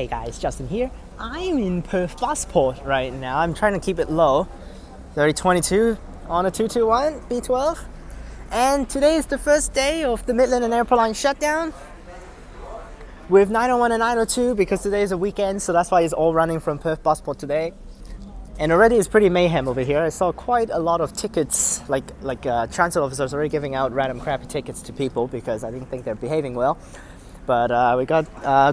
Hey guys, Justin here. I'm in Perth Busport right now. I'm trying to keep it low. 3022 on a 221 B12. And today is the first day of the Midland and Armadale Line shutdown with 901 and 902 because today is a weekend, so that's why it's all running from Perth Busport today. And already it's pretty mayhem over here. I saw quite a lot of tickets, like transit officers already giving out random crappy tickets to people because I didn't think they're behaving well. But we got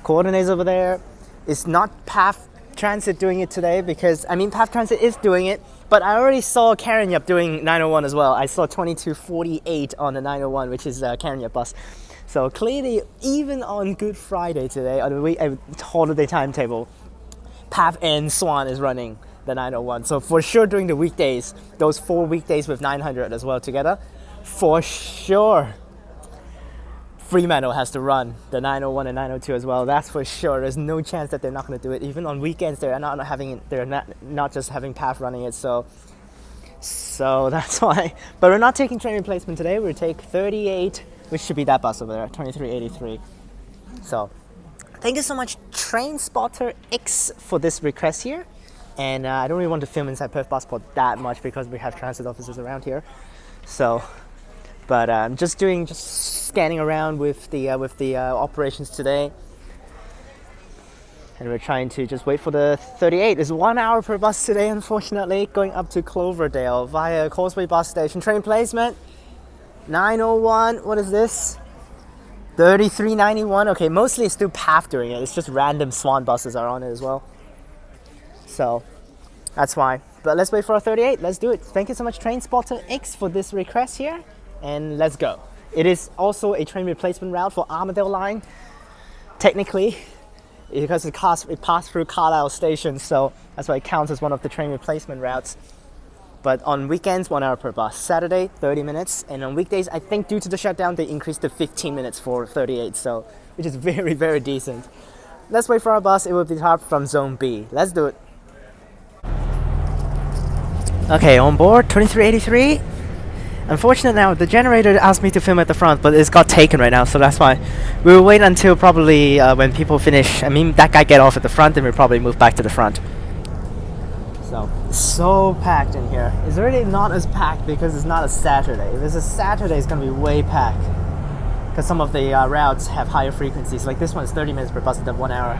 coordinators over there. It's not Path Transit doing it today because, Path Transit is doing it, but I already saw Karen Yup doing 901 as well. I saw 2248 on the 901, which is Karen Yup bus. So clearly, even on Good Friday today, on the holiday timetable, Path and Swan is running the 901. So for sure during the weekdays, those 4 weekdays with 900 as well together, for sure Fremantle has to run the 901 and 902 as well. That's for sure. There's no chance that they're not going to do it. Even on weekends, they're not just having Path running it. So that's why. But we're not taking train replacement today. We'll take 38, which should be that bus over there, 2383. So thank you so much, Train Spotter X, for this request here. And I don't really want to film inside Perth Busport that much because we have transit officers around here. So. But I'm just scanning around with the operations today, and we're trying to just wait for the 38. It's 1 hour per bus today, unfortunately, going up to Cloverdale via Causeway bus station. Train placement 901. What is this? 3391. Okay, mostly it's still Path doing it. It's just random Swan buses are on it as well. So that's why. But let's wait for our 38. Let's do it. Thank you so much, Train Spotter X, for this request here. And let's go. It is also a train replacement route for Armadale Line, technically, because it passed through Carlisle station, so that's why it counts as one of the train replacement routes. But on weekends, 1 hour per bus. Saturday, 30 minutes, and on weekdays, I think due to the shutdown, they increased to 15 minutes for 38, so which is very, very decent. Let's wait for our bus. It will depart from Zone B. Let's do it. Okay, on board 2383. Unfortunately now, the generator asked me to film at the front, but it's got taken right now, so that's why. We'll wait until probably when people finish, that guy get off at the front, and we'll probably move back to the front. So packed in here. It's already not as packed because it's not a Saturday. If it's a Saturday, it's going to be way packed. Because some of the routes have higher frequencies, like this one is 30 minutes per bus instead of 1 hour.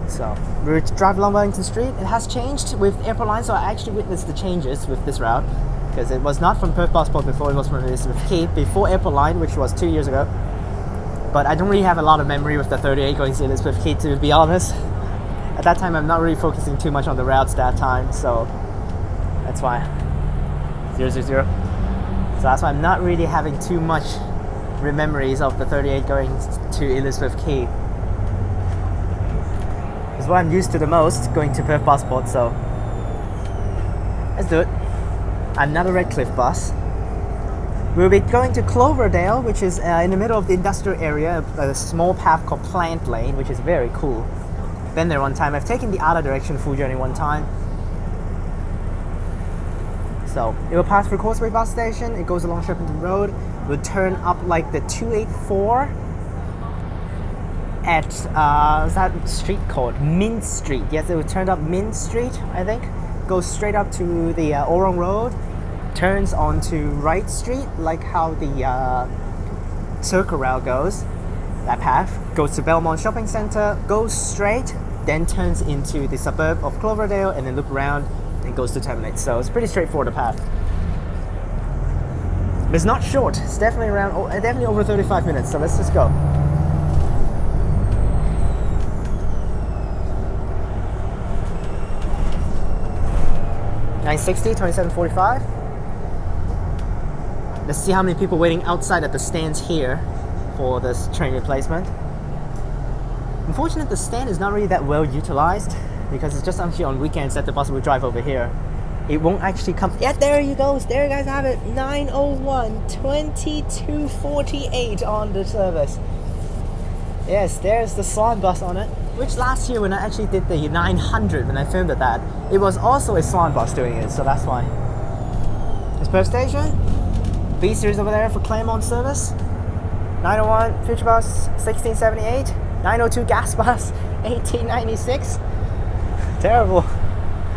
So, we're driving along Wellington Street. It has changed with Armadale Line, so I actually witnessed the changes with this route. Because it was not from Perth Busport before, it was from Elizabeth Quay before Armadale Line, which was 2 years ago. But I don't really have a lot of memory with the 38 going to Elizabeth Quay, to be honest. At that time, I'm not really focusing too much on the routes that time, so that's why. 000. So that's why I'm not really having too much memories of the 38 going to Elizabeth Quay. It's what I'm used to the most, going to Perth Busport, so let's do it. Another Redcliffe bus. We'll be going to Cloverdale, which is in the middle of the industrial area, a small path called Plant Lane, which is very cool. Been there one time. I've taken the other direction full journey one time. So it will pass through Causeway bus station, it goes along Shepperton Road, will turn up like the 284 at, what's that street called? Mint Street. Yes, it will turn up Mint Street, I think. Goes straight up to the Orong Road, turns onto Wright Street, like how the Circle Rail goes. That path goes to Belmont Shopping Centre, goes straight, then turns into the suburb of Cloverdale, and then loop around and goes to terminus. So it's pretty straightforward the path. But it's not short. It's definitely definitely over 35 minutes. So let's just go. $9.60, $27.45. Let's see how many people waiting outside at the stands here for this train replacement. Unfortunately, the stand is not really that well utilized because it's just actually on weekends that the bus will drive over here. It won't actually come. Yeah, there you go. There you guys have it. 901, 2248 on the service. Yes, there's the Swan bus on it. Which last year when I actually did the 900, when I filmed that, it was also a Swan bus doing it, so that's why. It's Perth Station. B series over there for Claremont service. 901, Future Bus 1678. 902 gas bus, 1896. Terrible.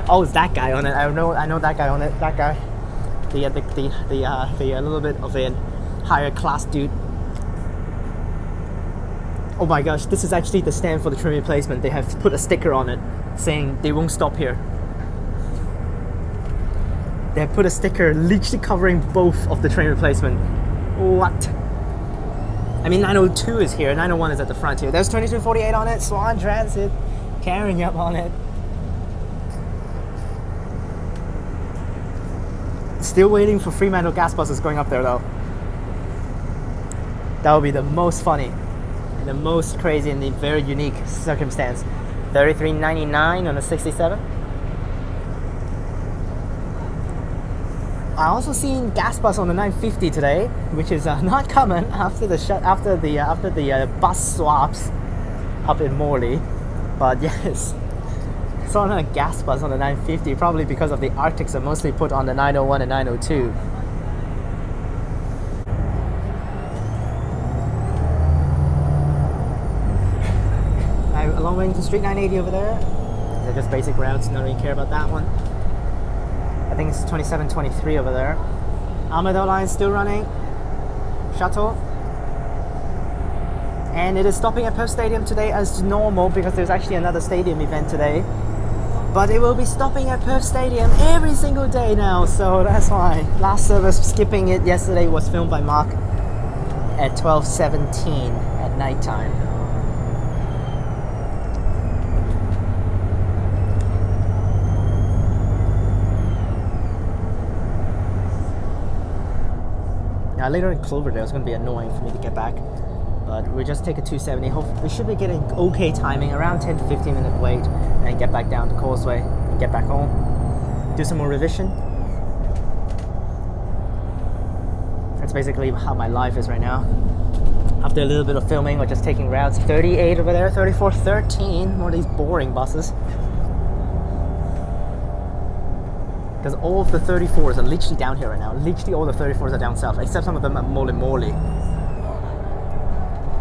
Oh, it's that guy on it. I know that guy on it. That guy, the little bit of a higher class dude. Oh my gosh, this is actually the stand for the train replacement. They have put a sticker on it saying they won't stop here. They have put a sticker literally covering both of the train replacement. What? I mean, 902 is here, 901 is at the front here. There's 2248 on it, Swan Transit carrying up on it. Still waiting for Fremantle gas buses going up there though. That would be the most funny, and the most crazy, and the very unique circumstance. 33.99 on a 67. I also seen gas bus on the 950 today, which is not common after the bus swaps up in Morley. But yes, saw a gas bus on the 950, probably because of the Arctics are mostly put on the 901 and 902. Along Wellington Street, 980 over there. They're just basic routes, don't really care about that one. I think it's 2723 over there. Armadale Line still running. Shuttle. And it is stopping at Perth Stadium today as normal because there's actually another stadium event today. But it will be stopping at Perth Stadium every single day now, so that's why. Last service skipping it yesterday was filmed by Mark at 12:17 at night time. Now later in Cloverdale, it's going to be annoying for me to get back, but we'll just take a 270. We should be getting okay timing, around 10 to 15 minute wait, and then get back down to Causeway and get back home. Do some more revision. That's basically how my life is right now. After a little bit of filming, we're just taking routes. 38 over there, 3413, more of these boring buses. Because all of the 34s are literally down here right now. Literally all the 34s are down south, except some of them at Morley.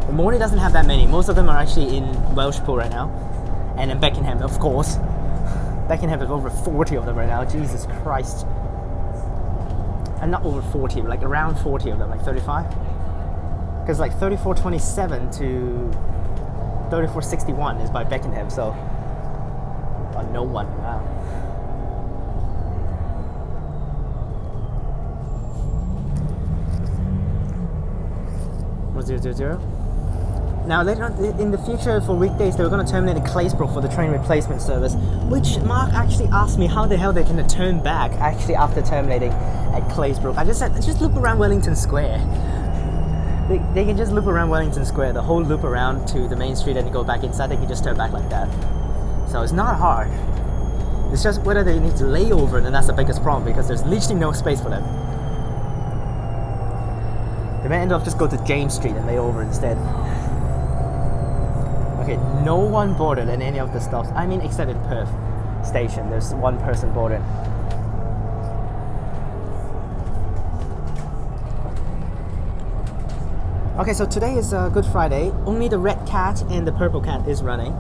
But Morley doesn't have that many. Most of them are actually in Welshpool right now. And in Beckenham, of course. Beckenham has over 40 of them right now. Jesus Christ. And not over 40, but like around 40 of them, like 35. Because like 3427 to 3461 is by Beckenham, so... no one, wow. 000. Now later on in the future for weekdays they were going to terminate at Claysbrook for the train replacement service, which Mark actually asked me how the hell they can turn back actually after terminating at Claysbrook. I just said, let's just loop around Wellington Square. They can just loop around Wellington Square, the whole loop around to the main street, and go back inside. They can just turn back like that. So it's not hard. It's just whether they need to lay over, and that's the biggest problem because there's literally no space for them. They may end up just go to James Street and lay over instead. Okay, no one boarded in any of the stops. I mean, except in Perth Station, there's one person boarded. Okay, so today is Good Friday. Only the red cat and the purple cat is running.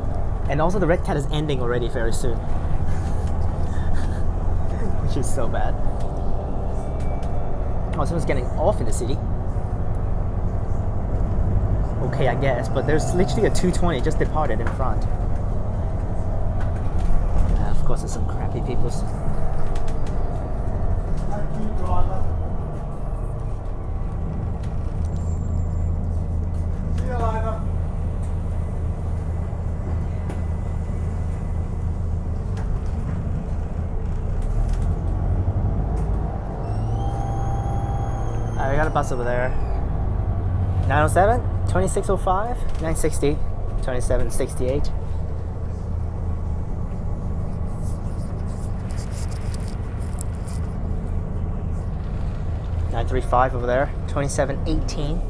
And also the red cat is ending already very soon. Which is so bad. Oh, someone's getting off in the city. Okay, I guess, but there's literally a 220 just departed in front. Of course, there's some crappy peoples. Thank you, driver. See you later. We got a bus over there. 907, 2605, 960, 2768. .935 over there, 2718.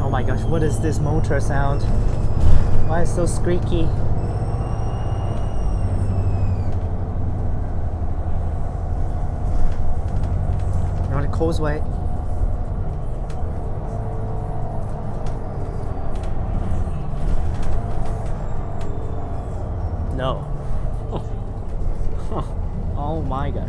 Oh my gosh, what is this motor sound? Why is it so squeaky? Causeway. No. Oh my gosh.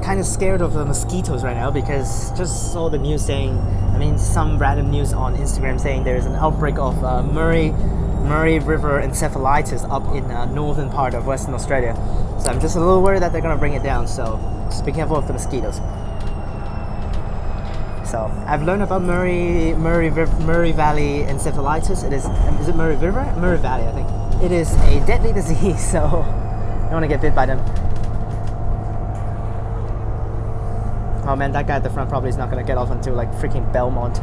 Kind of scared of the mosquitoes right now because just saw the news saying, some random news on Instagram saying there's an outbreak of Murray River encephalitis up in northern part of Western Australia. So I'm just a little worried that they're gonna bring it down. So just be careful of the mosquitoes. So I've learned about Murray Valley encephalitis. Is it Murray River? Murray Valley, I think. It is a deadly disease, so you don't want to get bit by them. Oh man, that guy at the front probably is not gonna get off until like freaking Belmont.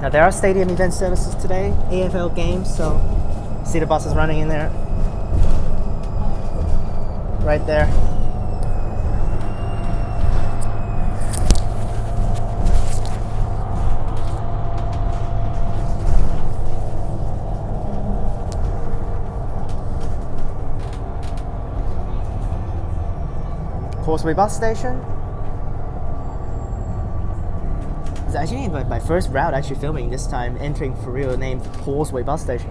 Now there are stadium event services today, AFL games, so see the buses running in there. Right there. Causeway bus station. It's actually my first route actually filming this time, entering for real, named Causeway bus station.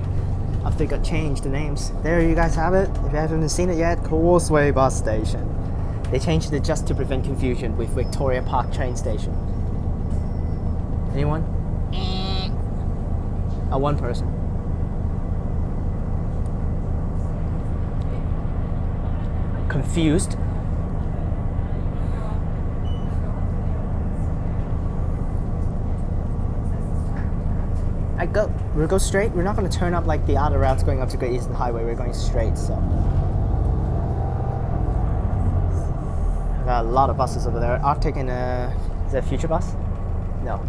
After they got changed the names. There you guys have it. If you haven't seen it yet, Causeway bus station. They changed it just to prevent confusion with Victoria Park train station. Anyone? One person. Confused? We'll go straight. We're not going to turn up like the other routes going up to Great Eastern Highway. We're going straight, so. Got a lot of buses over there. Arctic and is that a future bus? No,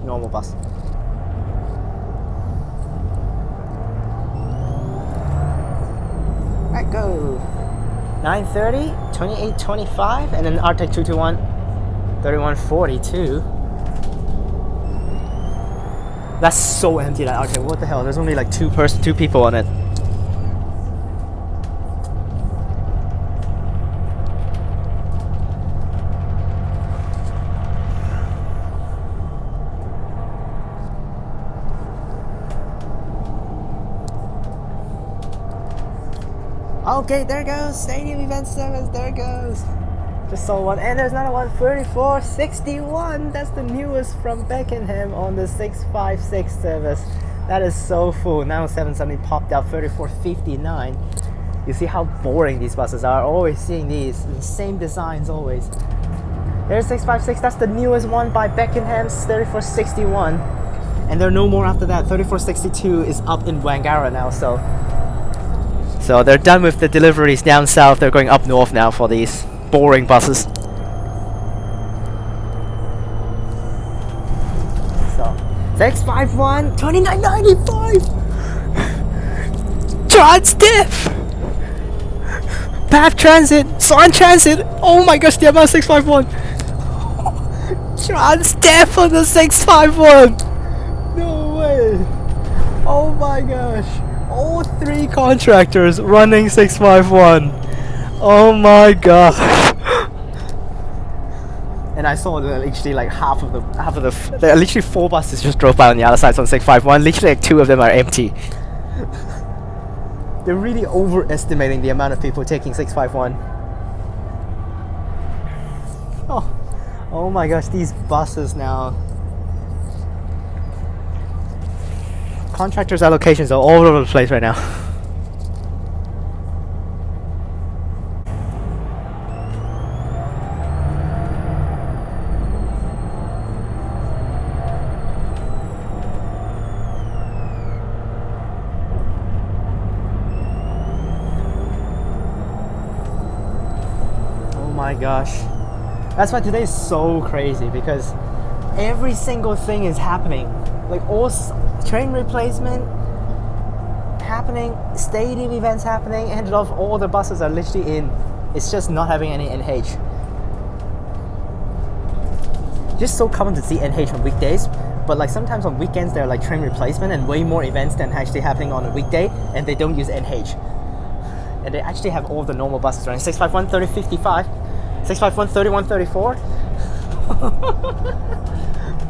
normal bus. Right, go. 9:30, 28:25, and then Arctic 221, 31:42. That's so empty, that Arctic. What the hell? There's only like two people on it. Okay, there goes stadium event service. There goes. Just saw one, and there's another one, 3461. That's the newest from Beckenham on the 656 service. That is so full. Now 770 popped out, 3459. You see how boring these buses are. Always seeing these, the same designs always. There's 656. That's the newest one by Beckenham's 3461. And there are no more after that. 3462 is up in Wangara now, so they're done with the deliveries down south. They're going up north now for these boring buses. So 651 2995 Transperth Path Transit Swan Transit. Oh my gosh, the amount 651 Transperth on the 651. No way. Oh my gosh, all three contractors running 651. Oh my god. And I saw that literally like half of the literally 4 buses just drove by on the other side on 651. Literally like 2 of them are empty. They're really overestimating the amount of people taking 651. Oh my gosh, these buses now. Contractors' allocations are all over the place right now. Oh my gosh. That's why today is so crazy, because every single thing is happening. Like train replacement happening, stadium events happening, and all the buses are literally in. It's just not having any NH. Just so common to see NH on weekdays, but like sometimes on weekends there are like train replacement and way more events than actually happening on a weekday, and they don't use NH. And they actually have all the normal buses running. 651 3055, 651 3134.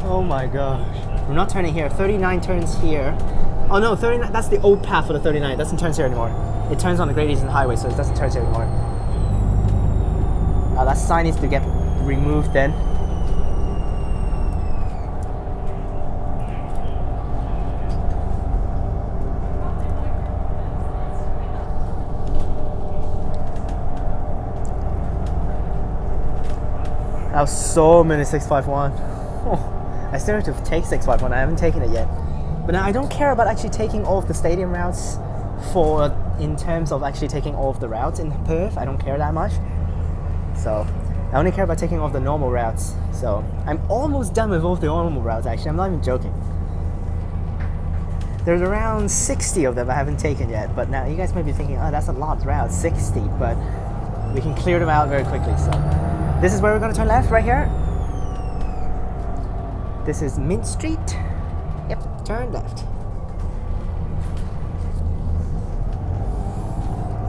Oh my gosh. We're not turning here. 39 turns here. Oh no, 39, that's the old path for the 39. It doesn't turn here anymore. It turns on the Great Eastern Highway, so it doesn't turn here anymore. That sign needs to get removed then. That was so many 651. I still have to take 651. I haven't taken it yet. But now I don't care about actually taking all of the stadium routes in terms of actually taking all of the routes in Perth. I don't care that much. So I only care about taking all of the normal routes. So I'm almost done with all of the normal routes actually. I'm not even joking. There's around 60 of them I haven't taken yet. But now you guys might be thinking, oh, that's a lot of routes, 60. But we can clear them out very quickly. So this is where we're going to turn left, right here. This is Mint Street. Yep, turn left.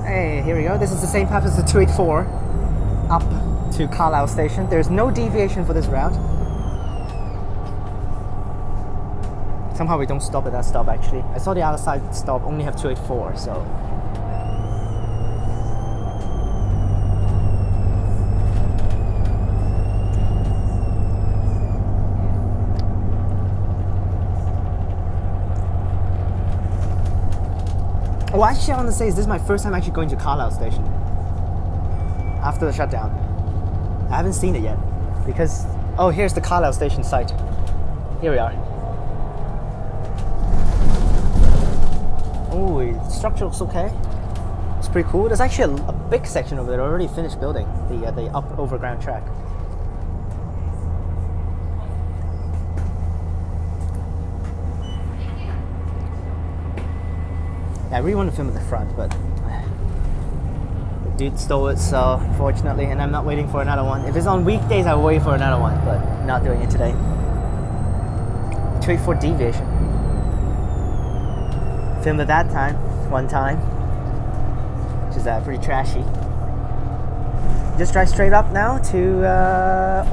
Hey, here we go. This is the same path as the 284 up to Carlisle station. There's no deviation for this route. Somehow we don't stop at that stop actually. I saw the other side stop only have 284, so. Oh, actually I want to say this is my first time actually going to Carlisle station after the shutdown. I haven't seen it yet because, oh, here's the Carlisle station site. Here we are. Oh, the structure looks okay. It's pretty cool. There's actually a big section over there already finished building, the up overground track. I really want to film at the front, but the dude stole it, so fortunately, and I'm not waiting for another one. If it's on weekdays, I'll wait for another one, but not doing it today. 284 deviation. Filmed at that time, one time, which is pretty trashy. Just drive straight up now to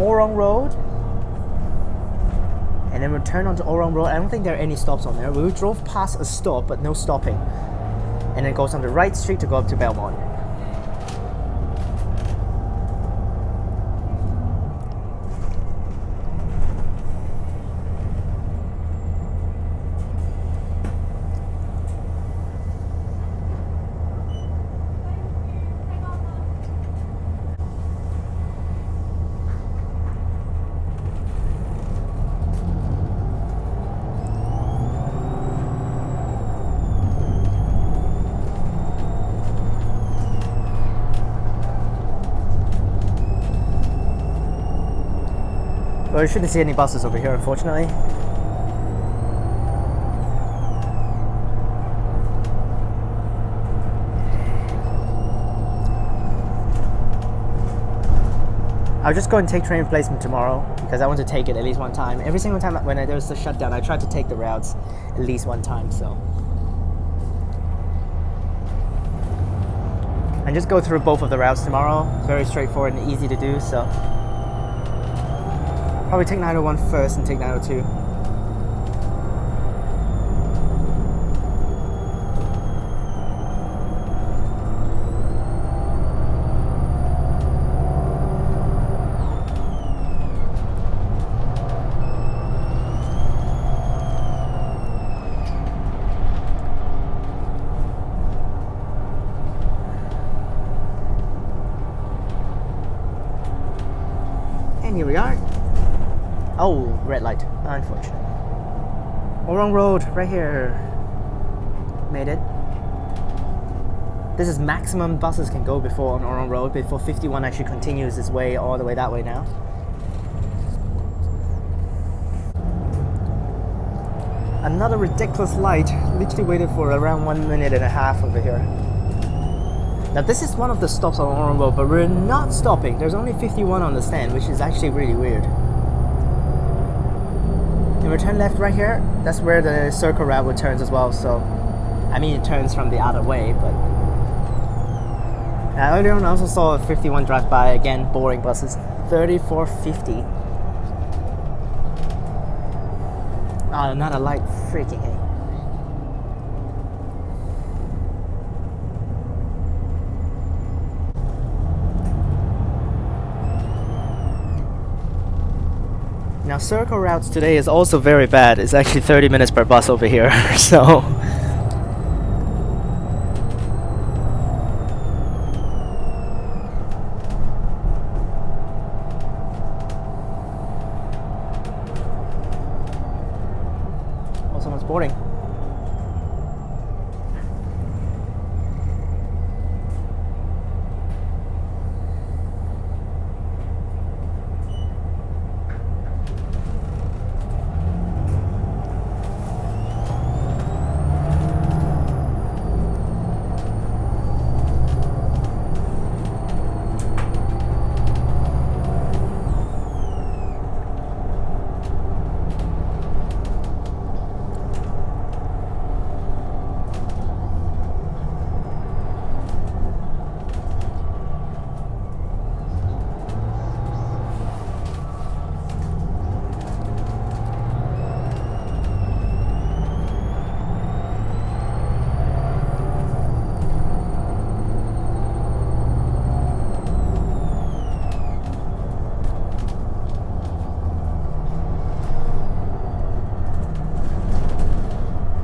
Orong Road. And then we'll turn onto Orong Road. I don't think there are any stops on there. We drove past a stop, but no stopping. And then it goes on the right street to go up to Belmont. Well, you shouldn't see any buses over here, unfortunately. I'll just go and take train replacement tomorrow because I want to take it at least one time. Every single time when there's a shutdown, I try to take the routes at least one time, so. And just go through both of the routes tomorrow. Very straightforward and easy to do, so. Probably take 901 first and take 902. And here we are. Oh, red light. Unfortunate. Orong Road, right here. Made it. This is maximum buses can go before on our own road before 51 actually continues its way all the way that way now. Another ridiculous light. Literally waited for around 1.5 minutes over here. Now this is one of the stops on our own road, but we're not stopping. There's only 51 on the stand, which is actually really weird. And we turn left right here. That's where the circle route would turns as well. So, I mean, it turns from the other way, but earlier on I also saw a 51 drive by, again, boring buses. 3450. Oh, not a light, freaking hey. Now circle routes today is also very bad. It's actually 30 minutes per bus over here, so... Oh, someone's boarding.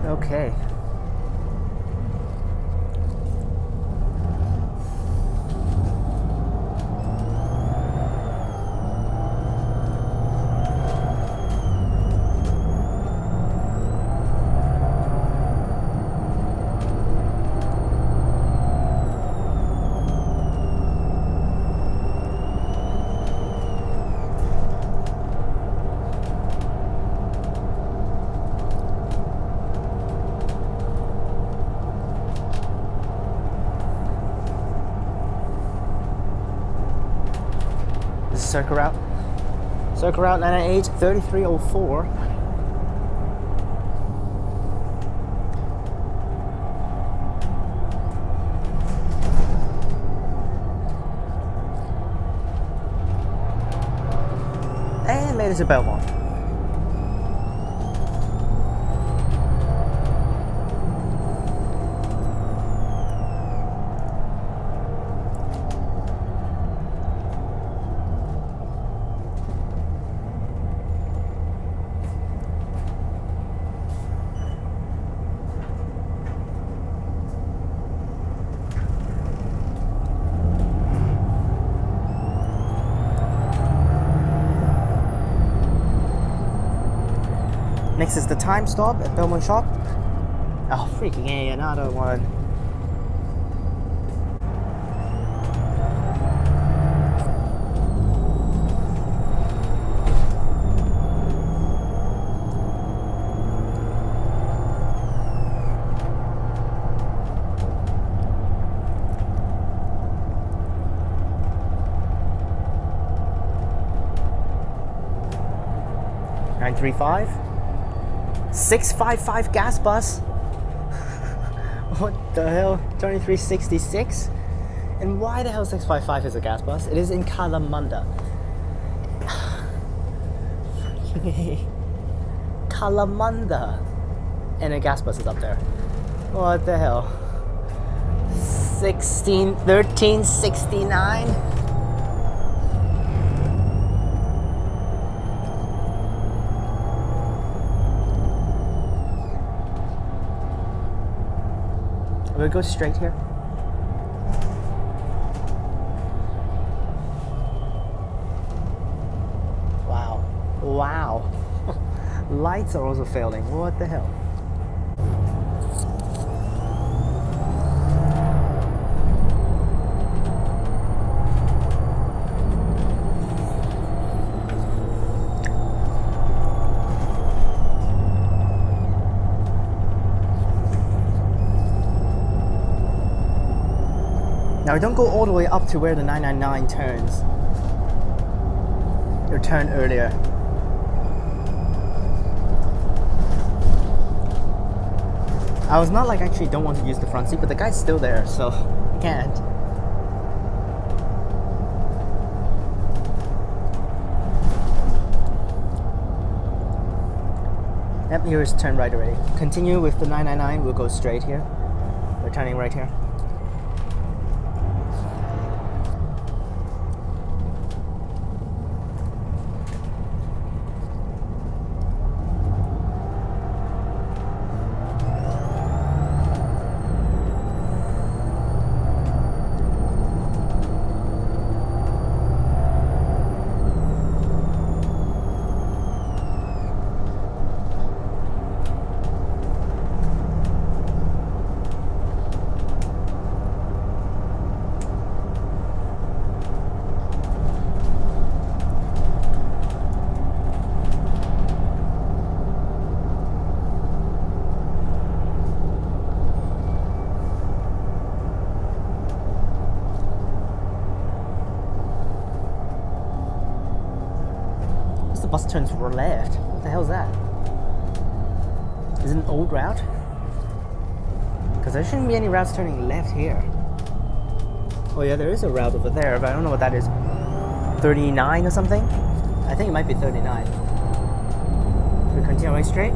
Okay. Circle route. Circle route 998 3304. And made it to Belmont. Next is the time stop at Belmont Shop. Oh, freaking A, another one. Nine 35. 655 gas bus. What the hell? 2366? And why the hell 655 is a gas bus? It is in Kalamunda. Kalamunda. And a gas bus is up there. What the hell? 1369? We'll go straight here. Wow. Wow. Lights are also failing. What the hell? Now don't go all the way up to where the 999 turns. Or turn earlier. I was not like actually don't want to use the front seat, but the guy's still there, so I can't. Yep, here is turn right already. Continue with the 999, we'll go straight here. We're turning right here. Bus turns left. What the hell is that? Is it an old route? Because there shouldn't be any routes turning left here. Oh yeah, there is a route over there, but I don't know what that is. 39 or something? I think it might be 39. We continue right straight.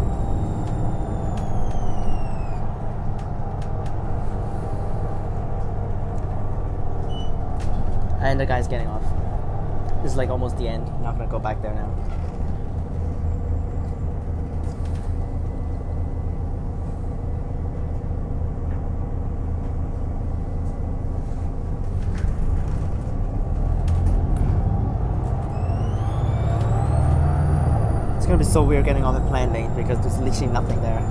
And the guy's getting off. This is like almost the end. I'm not gonna go back there now. It's gonna be so weird getting off the planned lane because there's literally nothing there.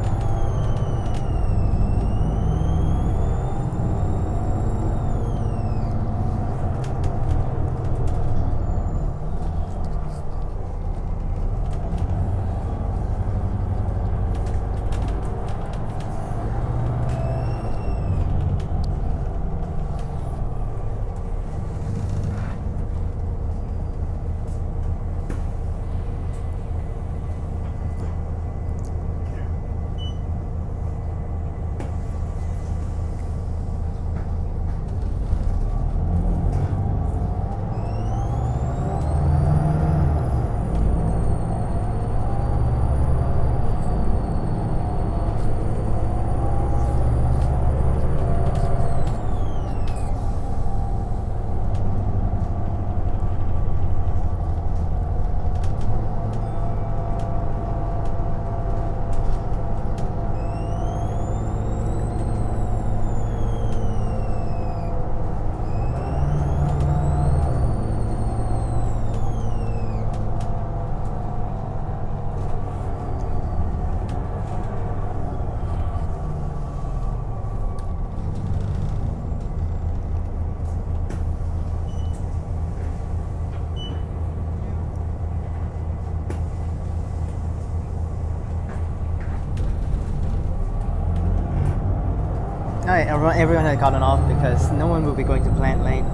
Alright, everyone had gotten off because no one will be going to plant lane.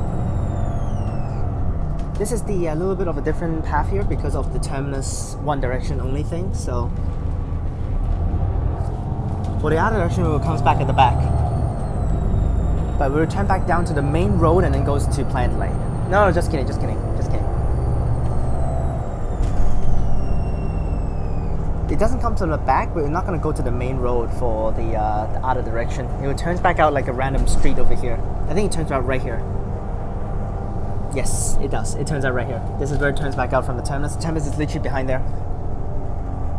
This is the little bit of a different path here because of the terminus one direction only thing, so for the other direction it comes back at the back. But we'll turn back down to the main road and then goes to plant lane. No, just kidding, just kidding, just kidding. It doesn't come to the back, but we're not going to go to the main road for the other direction. It turns back out like a random street over here. I think it turns out right here. Yes, it does. It turns out right here. This is where it turns back out from the terminus. The terminus is literally behind there.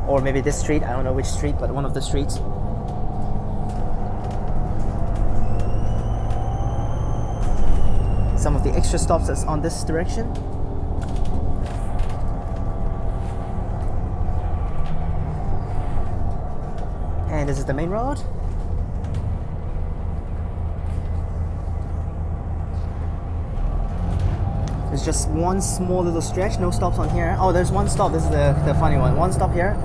Or maybe this street. I don't know which street, but one of the streets. Some of the extra stops that's on this direction. And this is the main road. There's just one small little stretch, no stops on here. Oh, there's one stop. This is the funny one. One stop here.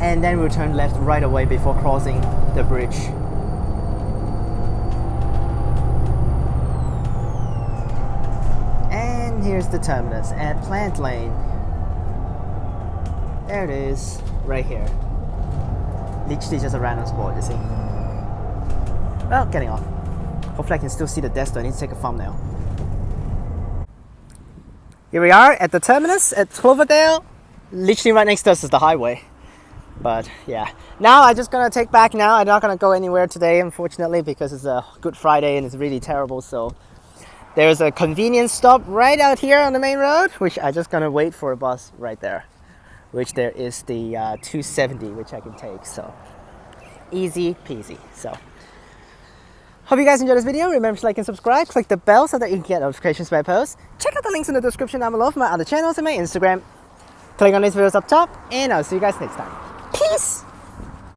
And then we'll turn left right away before crossing the bridge. And here's the terminus at Plant Lane. There it is, right here. Literally just a random spot, you see. Well, getting off. Hopefully I can still see the desk, though. I need to take a thumbnail. Here we are at the terminus at Cloverdale. Literally right next to us is the highway. But yeah, now I'm just gonna take back now. I'm not gonna go anywhere today, unfortunately, because it's a Good Friday and it's really terrible. So there's a convenience stop right out here on the main road, which I'm just gonna wait for a bus right there. Which there is the 270, which I can take. So easy peasy. So hope you guys enjoyed this video. Remember to like and subscribe. Click the bell so that you can get notifications when I post. Check out the links in the description down below for my other channels and my Instagram. Click on these videos up top, and I'll see you guys next time.